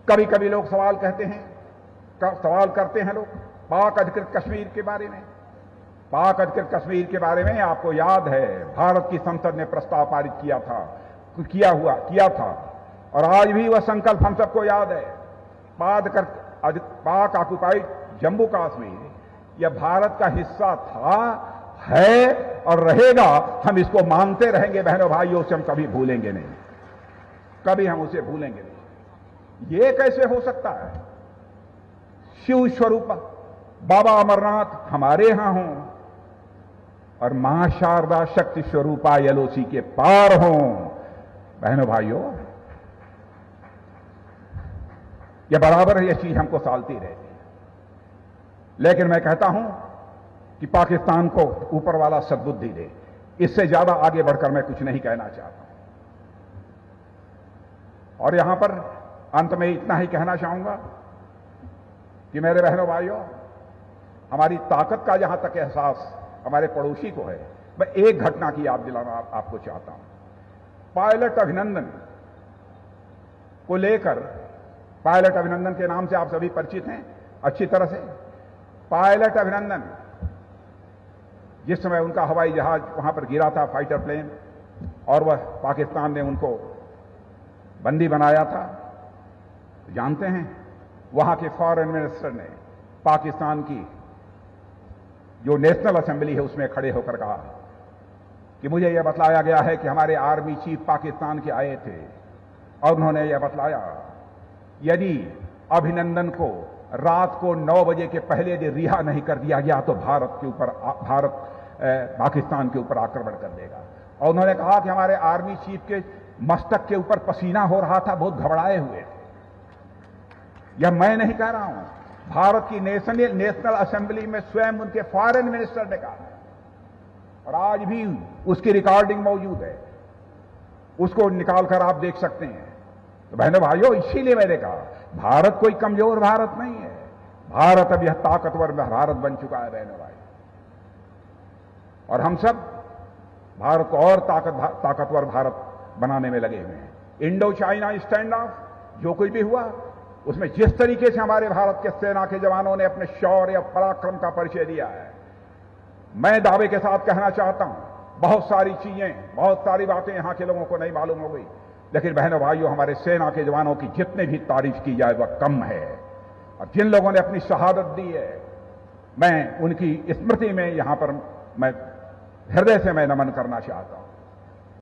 कभी कभी लोग सवाल करते हैं लोग पाक अधिकृत कश्मीर के बारे में। पाक अधिकृत कश्मीर के बारे में आपको याद है, भारत की संसद ने प्रस्ताव पारित किया था और आज भी वह संकल्प हम सबको याद है। पाक ऑक्युपाइड जम्मू कश्मीर यह भारत का हिस्सा था, है और रहेगा। हम इसको मानते रहेंगे बहनों भाइयों, से हम कभी भूलेंगे नहीं, कभी हम उसे भूलेंगे नहीं। ये कैसे हो सकता है? शिव स्वरूप बाबा अमरनाथ हमारे यहां हों और मां शारदा शक्ति स्वरूपा एलओसी के पार हों। बहनों भाइयों, यह बराबर यह चीज हमको सालती रहती है। लेकिन मैं कहता हूं कि पाकिस्तान को ऊपर वाला सद्बुद्धि दे। इससे ज्यादा आगे बढ़कर मैं कुछ नहीं कहना चाहता हूं। और यहां पर अंत में इतना ही कहना चाहूंगा कि मेरे बहनों भाइयों, हमारी ताकत का जहां तक एहसास हमारे पड़ोसी को है, मैं एक घटना की याद दिलाना आपको चाहता हूं। पायलट अभिनंदन को लेकर, पायलट अभिनंदन के नाम से आप सभी परिचित हैं अच्छी तरह से। पायलट अभिनंदन, जिस समय उनका हवाई जहाज वहां पर गिरा था, फाइटर प्लेन, और वह पाकिस्तान ने उनको बंदी बनाया था, जानते हैं वहां के फॉरेन मिनिस्टर ने पाकिस्तान की जो नेशनल असेंबली है उसमें खड़े होकर कहा कि मुझे यह बतलाया गया है कि हमारे आर्मी चीफ पाकिस्तान के आए थे और उन्होंने यह बतलाया यदि अभिनंदन को रात को 9 बजे के पहले यदि रिहा नहीं कर दिया गया तो भारत पाकिस्तान के ऊपर आक्रमण कर देगा। और उन्होंने कहा कि हमारे आर्मी चीफ के मस्तक के ऊपर पसीना हो रहा था, बहुत घबराए हुए थे। यह मैं नहीं कह रहा हूं, भारत की नेशनल असेंबली में स्वयं उनके फॉरेन मिनिस्टर ने कहा, और आज भी उसकी रिकॉर्डिंग मौजूद है, उसको निकालकर आप देख सकते हैं। तो बहनों भाइयों, इसीलिए मैंने कहा भारत कोई कमजोर भारत नहीं है, भारत अब यह ताकतवर भारत बन चुका है बहनों भाई। और हम सब भारत को और ताकतवर भारत बनाने में लगे हुए हैं। इंडो चाइना स्टैंड ऑफ जो कुछ भी हुआ, उसमें जिस तरीके से हमारे भारत के सेना के जवानों ने अपने शौर्य या पराक्रम का परिचय दिया है, मैं दावे के साथ कहना चाहता हूं बहुत सारी चीजें, बहुत सारी बातें यहां के लोगों को नहीं मालूम हो गई, लेकिन बहनों भाइयों, हमारे सेना के जवानों की जितने भी तारीफ की जाए वह कम है। और जिन लोगों ने अपनी शहादत दी है, मैं उनकी स्मृति में यहां पर मैं हृदय से मैं नमन करना चाहता हूं।